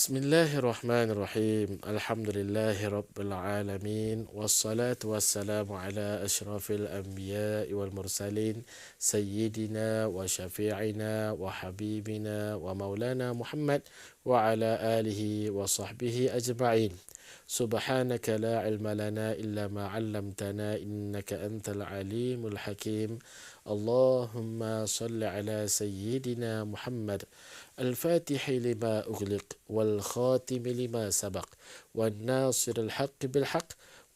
Bismillahirrahmanirrahim. Alhamdulillahirabbil alamin wassalatu wassalamu ala asyrafil anbiya'i wal mursalin sayyidina wa syafi'ina wa habibina wa maulana Muhammad wa ala alihi wa sahbihi ajma'in. Subhanaka la ilma lana illa ma 'allamtana innaka antal alimul hakim. Allahumma salli ala sayyidina Muhammad الفاتح لما أغلق والخاتم لما سبق والناصر الحق بالحق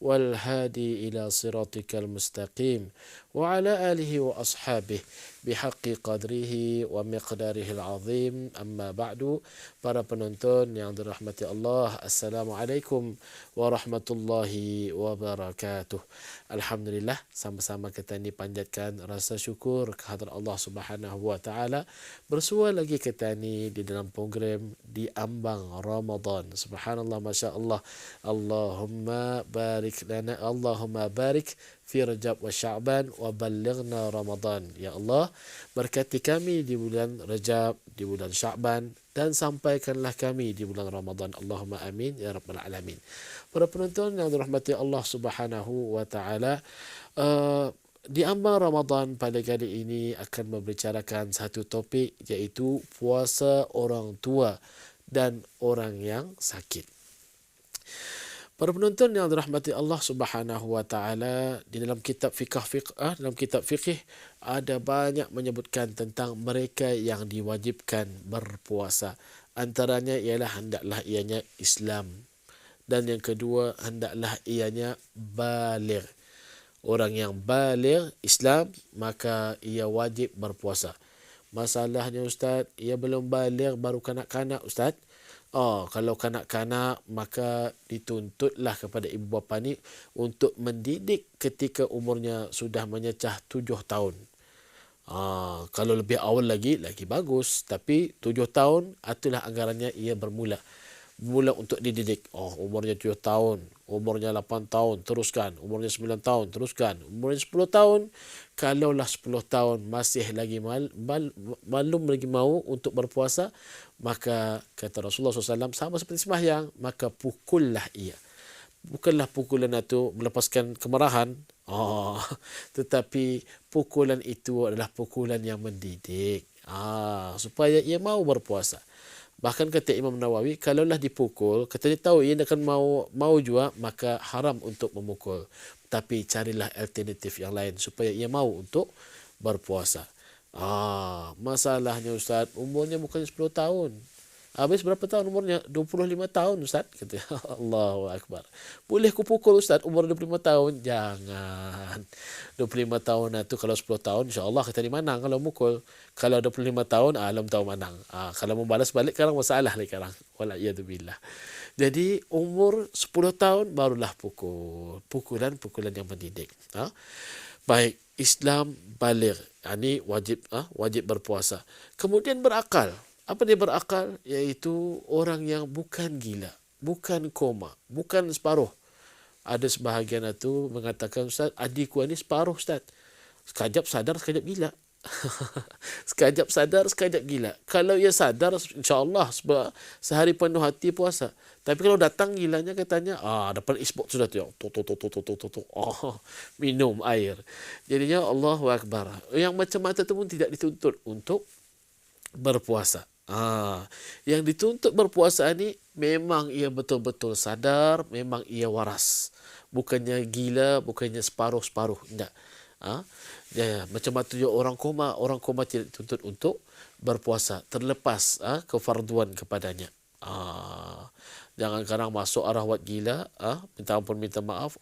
والهادي إلى صراطك المستقيم وعلى آله وأصحابه بحق قدره ومقداره العظيم. أما بعد. Para penonton yang dirahmati Allah, Assalamualaikum warahmatullahi wabarakatuh. Alhamdulillah, sama-sama kita ni panjatkan rasa syukur kehadrat Allah Subhanahu wa taala. Bersua lagi kita ni di dalam program di ambang Ramadan. Subhanallah, masya-Allah. Allahumma barik lana, Allahumma barik fi Rajab wa Sya'ban wa ballighna Ramadan. Ya Allah, berkati kami di bulan Rajab, di bulan Sya'ban, dan sampaikanlah kami di bulan Ramadan. Allahumma amin ya rabbal alamin. Para penonton yang dirahmati Allah Subhanahu wa taala, di ambang Ramadan pada kali ini akan membicarakan satu topik, iaitu puasa orang tua dan orang yang sakit. Para penonton yang dirahmati Allah Subhanahu wa taala, di dalam kitab dalam kitab fikih ada banyak menyebutkan tentang mereka yang diwajibkan berpuasa. Antaranya ialah hendaklah ianya Islam, dan yang kedua hendaklah ianya baligh. Orang yang baligh Islam maka ia wajib berpuasa. Masalahnya ustaz, ia belum baligh, baru kanak-kanak ustaz. Kalau kanak-kanak maka dituntutlah kepada ibu bapa ni untuk mendidik ketika umurnya sudah menyecah 7 tahun. Kalau lebih awal lagi bagus, tapi 7 tahun itulah anggarannya ia bermula untuk dididik. Umurnya 7 tahun, umurnya 8 tahun teruskan, umurnya 9 tahun teruskan, umurnya 10 tahun. Kalaulah 10 tahun masih lagi belum lagi mau untuk berpuasa, maka kata Rasulullah SAW, sama seperti sembahyang, maka pukullah ia. Bukanlah pukulan itu melepaskan kemarahan, tetapi pukulan itu adalah pukulan yang mendidik, supaya ia mau berpuasa. Bahkan kata Imam Nawawi, kalaulah dipukul, kata dia tahu ia akan mau juga, maka haram untuk memukul. Tapi carilah alternatif yang lain supaya ia mau untuk berpuasa. Masalahnya ustaz, umurnya bukannya 10 tahun. Habis berapa tahun umurnya? 25 tahun ustaz. Kata Allahu Akbar. Boleh ku pukul ustaz umur 25 tahun? Jangan. 25 tahun itu kalau 10 tahun insya-Allah kita dimanang kalau mukul. Kalau 25 tahun alam tahu manang. Kalau membalas balik sekarang masalah lagi sekarang. Wala iyadzubillah. Jadi umur 10 tahun barulah pukul. Pukulan yang mendidik. Baik, Islam baligh, ini wajib berpuasa. Kemudian berakal. Apa dia berakal? Iaitu orang yang bukan gila, bukan koma, bukan separuh. Ada sebahagian itu mengatakan, ustaz, adikku ini separuh ustaz. Sekejap sadar, sekejap gila. Sekejap sadar, sekejap gila. Kalau ia sadar, insya-Allah sehari penuh hati puasa. Tapi kalau datang gilanya katanya, dapat isbot sudah tu. Minum air. Jadinya Allahu Akbar. Yang macam-macam itu pun tidak dituntut untuk berpuasa. Yang dituntut berpuasa ni memang ia betul-betul sadar, memang ia waras. Bukannya gila, bukannya separuh-separuh. Tidak. Macam-macam orang koma tidak dituntut untuk berpuasa, terlepas kefarduan kepadanya. Jangan kadang masuk arah wat gila, minta ampun, minta maaf.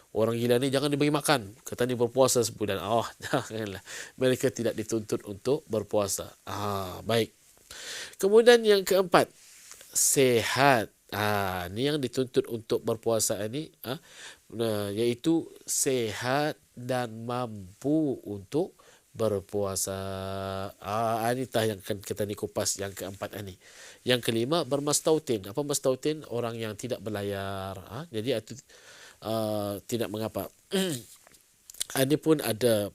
Orang gila ni jangan diberi makan. Kata ni berpuasa sebulan. Janganlah. Mereka tidak dituntut untuk berpuasa. Baik. Kemudian yang keempat, sehat. Ni yang dituntut untuk berpuasa ni, iaitu sehat dan mampu untuk berpuasa. Ini yang akan kita ni kupas yang keempat ini. Yang kelima, bermastautin. Apa mastautin? Orang yang tidak berlayar. Jadi itu tidak mengapa. Ini pun ada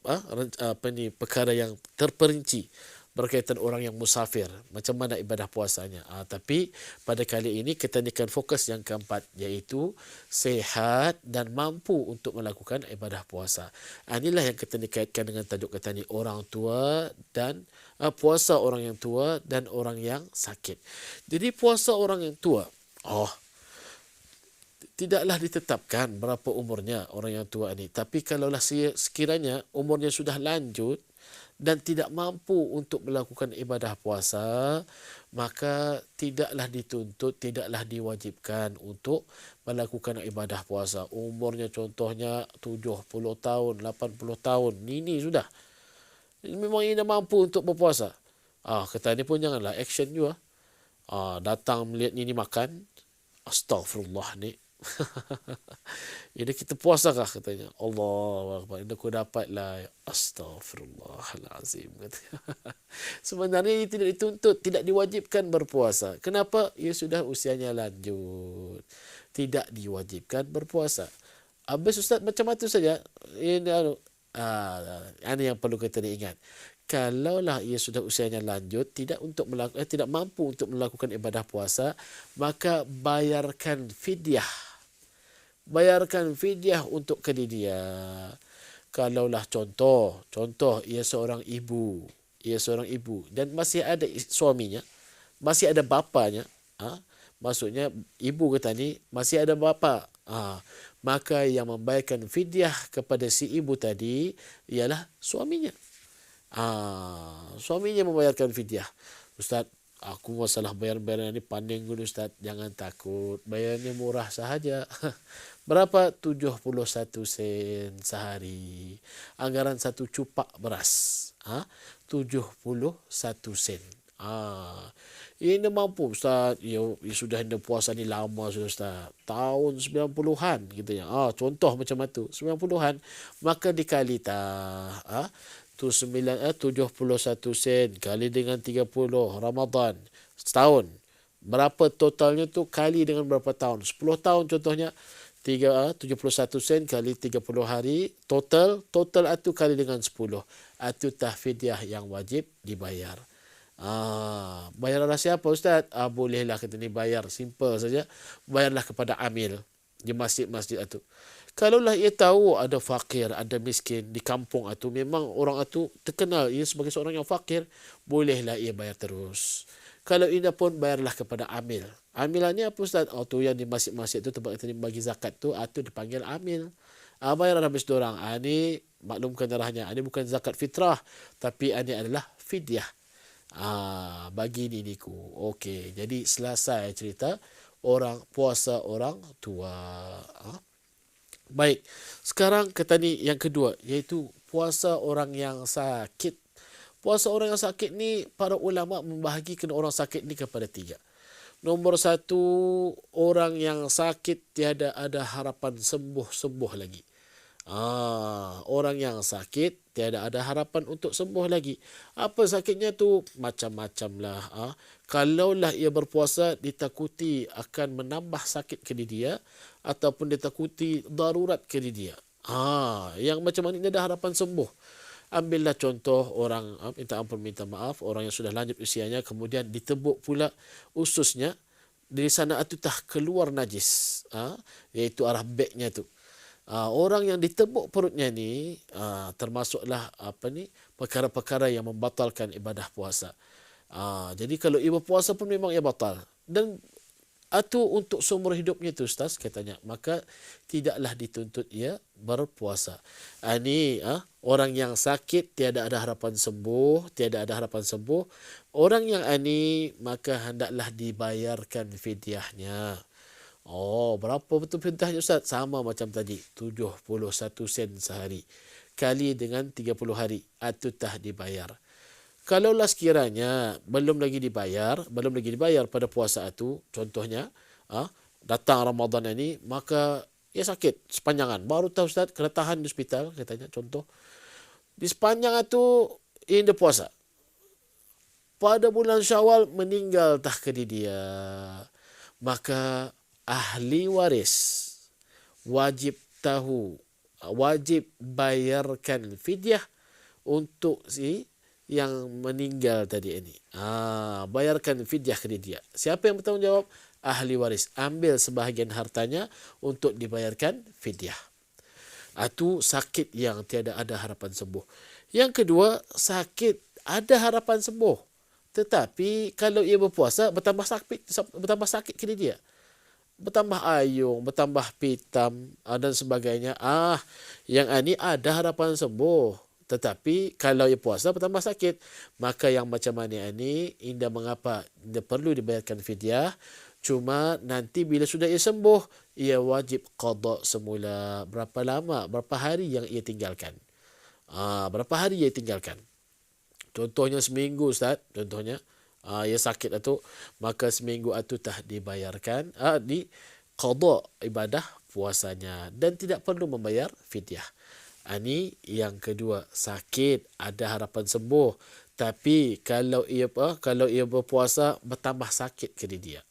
perkara yang terperinci berkaitan orang yang musafir, macam mana ibadah puasanya. Tapi pada kali ini kita akan fokus yang keempat, iaitu sehat dan mampu untuk melakukan ibadah puasa. Inilah yang kita dikaitkan dengan tajuk kita ni, orang tua dan puasa orang yang tua dan orang yang sakit. Jadi puasa orang yang tua, tidaklah ditetapkan berapa umurnya orang yang tua ini. Tapi kalaulah sekiranya umurnya sudah lanjut dan tidak mampu untuk melakukan ibadah puasa, maka tidaklah dituntut, tidaklah diwajibkan untuk melakukan ibadah puasa. Umurnya contohnya 70 tahun, 80 tahun, ini sudah. Memang ia dah mampu untuk berpuasa. Kata ni pun janganlah action juga. Datang melihat ni makan, astagfirullah ni. Ini kita puasa kah, katanya. Allah Akbar. Ini aku dapatlah. Astaghfirullahalazim. Sebenarnya ia tidak dituntut, tidak diwajibkan berpuasa. Kenapa? Ia sudah usianya lanjut. Tidak diwajibkan berpuasa. Habis Ustaz macam itu saja. Ini yang perlu kita ingat. Kalaulah ia sudah usianya lanjut, tidak mampu untuk melakukan ibadah puasa, maka bayarkan fidyah. Bayarkan fidyah untuk dia. Kalaulah contoh ia seorang ibu dan masih ada suaminya, masih ada bapanya, maksudnya ibu kata ni masih ada bapa, maka yang membayarkan fidyah kepada si ibu tadi ialah suaminya. Suaminya membayarkan fidyah. Ustaz, aku masalah bayar-bayaran ni panding dulu Ustaz. Jangan takut, bayarnya murah sahaja. Berapa? 71 sen sehari. Anggaran satu cupak beras. 71 sen. Ini mampu Ustaz. Ya sudah hendak puasa ni lama sudah Ustaz. Tahun 90-an gitu ya. Contoh macam itu, 90-an. Maka dikali tu 71 sen kali dengan 30 Ramadan setahun. Berapa totalnya tu kali dengan berapa tahun? 10 tahun contohnya. 71 sen kali 30 hari, total itu kali dengan 10. Itu fidyah yang wajib dibayar. Bayar oleh siapa Ustaz? Bolehlah kita ni bayar simple saja. Bayarlah kepada amil di masjid-masjid itu. Kalaulah ia tahu ada fakir, ada miskin di kampung itu, memang orang itu terkenal ia sebagai seorang yang fakir, bolehlah ia bayar terus. Kalau ini pun bayarlah kepada amil. Amilannya apa Ustaz? Tu yang di masjid-masjid tu tempat kita bagi zakat tu, itu dipanggil amil. Bayar habis dorang. Ini maklumkan darahnya. Ini bukan zakat fitrah, tapi ini adalah fidyah. Bagi diriku. Okey, jadi selesai cerita orang puasa orang tua. Baik, sekarang kita ni yang kedua, iaitu puasa orang yang sakit. Puasa orang yang sakit ni, para ulama membahagikan orang sakit ni kepada 3. Nombor 1, orang yang sakit tiada ada harapan sembuh lagi. Orang yang sakit tiada ada harapan untuk sembuh lagi. Apa sakitnya tu? Macam-macam lah. Kalaulah ia berpuasa, ditakuti akan menambah sakit ke dia, ataupun ditakuti darurat ke dia. Yang macam mana ini ada harapan sembuh. Ambillah contoh orang, minta maaf, orang yang sudah lanjut usianya, kemudian ditebuk pula ususnya, dari sana itu keluar najis, iaitu arah beknya tu. Orang yang ditebuk perutnya ni, termasuklah perkara-perkara yang membatalkan ibadah puasa. Jadi kalau ia berpuasa pun memang ia batal. Dan itu untuk seumur hidupnya tu Ustaz, katanya. Maka tidaklah dituntut ia berpuasa. Ini orang yang sakit tiada ada harapan sembuh, Orang yang ini maka hendaklah dibayarkan fidyahnya. Berapa betul fidyahnya Ustaz? Sama macam tadi, 71 sen sehari kali dengan 30 hari. Itu dibayar. Kalaulah sekiranya belum lagi dibayar pada puasa itu, contohnya datang Ramadan ini, maka ia sakit sepanjangan. Baru tahu Ustaz, kena tahan di hospital, katanya, contoh. Di sepanjang itu ia puasa. Pada bulan Syawal meninggal ke dia. Maka ahli waris wajib bayarkan fidyah untuk si yang meninggal tadi ini. Bayarkan fidyah ke dia. Siapa yang bertanggung jawab? Ahli waris. Ambil sebahagian hartanya untuk dibayarkan fidyah. Itu sakit yang tiada ada harapan sembuh. Yang kedua, sakit ada harapan sembuh. Tetapi kalau ia berpuasa, bertambah sakit ke dia. Bertambah ayung, bertambah pitam dan sebagainya. Yang ini ada harapan sembuh. Tetapi kalau ia puasa bertambah sakit, maka yang macam mana ini indah mengapa dia perlu dibayarkan fidyah. Cuma nanti bila sudah ia sembuh, ia wajib qada semula. Berapa lama, berapa hari yang ia tinggalkan. Berapa hari ia tinggalkan. Contohnya seminggu, Ustaz. Contohnya ia sakit itu, maka seminggu itu tah dibayarkan, di qada ibadah puasanya dan tidak perlu membayar fidyah. Ini yang kedua, sakit ada harapan sembuh, tapi kalau ia berpuasa bertambah sakit ke dia.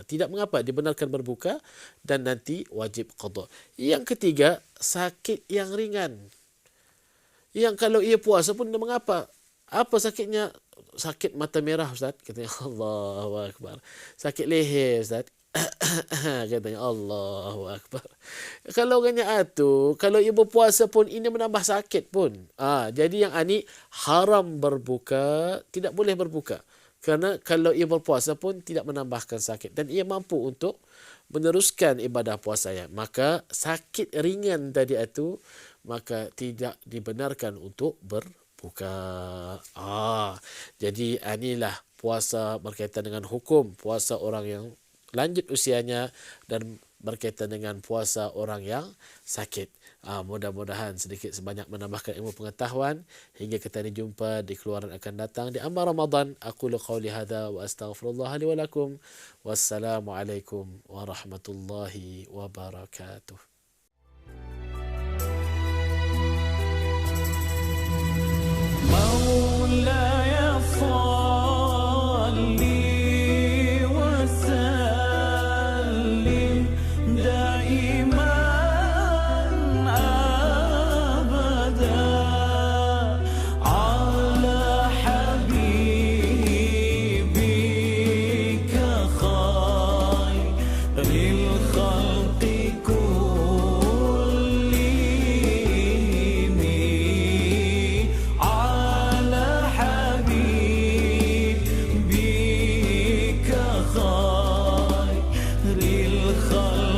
Tidak mengapa, dibenarkan berbuka dan nanti wajib qada. Yang ketiga, sakit yang ringan. Yang kalau ia puasa pun tidak mengapa. Apa sakitnya? Sakit mata merah, Ustaz. Katanya Allahu Akbar. Sakit leher, Ustaz. Katanya Allahu Akbar. Kalau orangnya kalau ia berpuasa pun ini menambah sakit pun. Jadi yang ini haram berbuka, tidak boleh berbuka. Kerana kalau ia berpuasa pun tidak menambahkan sakit dan ia mampu untuk meneruskan ibadah puasanya. Maka sakit ringan tadi itu, maka tidak dibenarkan untuk berbuka. Jadi inilah puasa berkaitan dengan hukum puasa orang yang lanjut usianya dan berkaitan dengan puasa orang yang sakit. Mudah-mudahan sedikit sebanyak menambahkan ilmu pengetahuan. Hingga kita jumpa di keluaran akan datang di amal Ramadan. Aqulu qawli hadza wa astaghfirullah li wa lakum. Wassalamualaikum warahmatullahi wabarakatuh. مولاي صل وسلم دائما أبدا على حبيبك خير الخلق كلهم على حبيبك خير الخلق